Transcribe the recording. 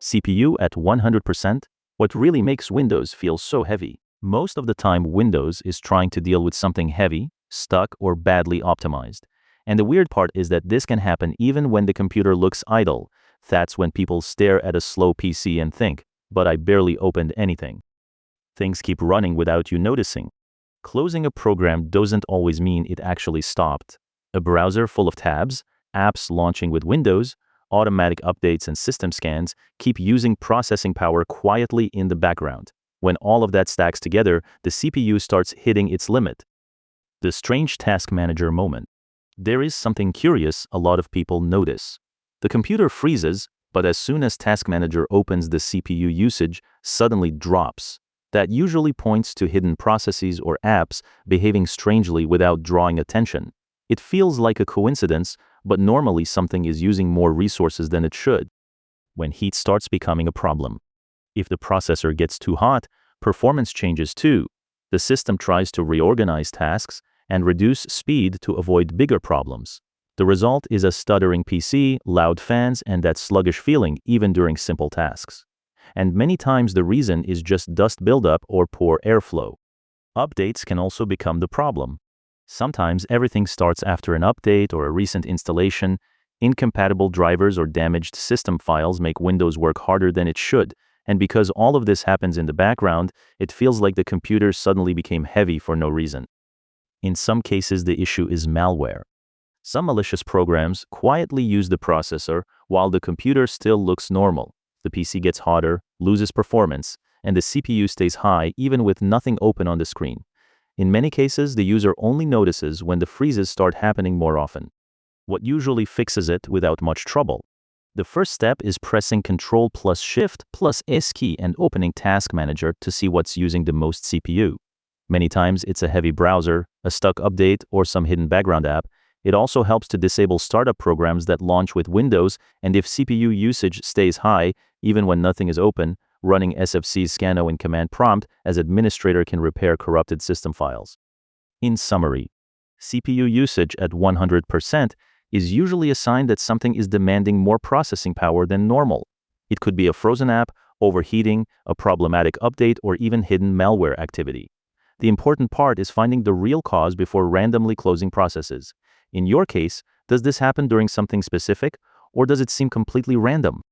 CPU at 100%? What really makes Windows feel so heavy? Most of the time, Windows is trying to deal with something heavy, stuck, or badly optimized. And the weird part is that this can happen even when the computer looks idle. That's when people stare at a slow PC and think, but I barely opened anything. Things keep running without you noticing. Closing a program doesn't always mean it actually stopped. A browser full of tabs, apps launching with Windows, automatic updates and system scans keep using processing power quietly in the background. When all of that stacks together, the CPU starts hitting its limit. The strange task manager moment. There is something curious a lot of people notice. The computer freezes, but as soon as task manager opens, the CPU usage suddenly drops. That usually points to hidden processes or apps behaving strangely without drawing attention. It feels like a coincidence, but normally something is using more resources than it should. When heat starts becoming a problem. If the processor gets too hot, performance changes too. The system tries to reorganize tasks and reduce speed to avoid bigger problems. The result is a stuttering PC, loud fans, and that sluggish feeling even during simple tasks. And many times the reason is just dust buildup or poor airflow. Updates can also become the problem. Sometimes everything starts after an update or a recent installation. Incompatible drivers or damaged system files make Windows work harder than it should, and because all of this happens in the background, it feels like the computer suddenly became heavy for no reason. In some cases, the issue is malware. Some malicious programs quietly use the processor while the computer still looks normal. The PC gets hotter, loses performance, and the CPU stays high even with nothing open on the screen. In many cases, the user only notices when the freezes start happening more often. What usually fixes it without much trouble? The first step is pressing Ctrl plus Shift plus S key and opening Task Manager to see what's using the most CPU. Many times it's a heavy browser, a stuck update, or some hidden background app. It also helps to disable startup programs that launch with Windows, and if CPU usage stays high, even when nothing is open, running sfc scanno in command prompt as administrator can repair corrupted system files. In summary, CPU usage at 100% is usually a sign that something is demanding more processing power than normal. It could be a frozen app, overheating, a problematic update, or even hidden malware activity. The important part is finding the real cause before randomly closing processes. In your case, does this happen during something specific, or does it seem completely random?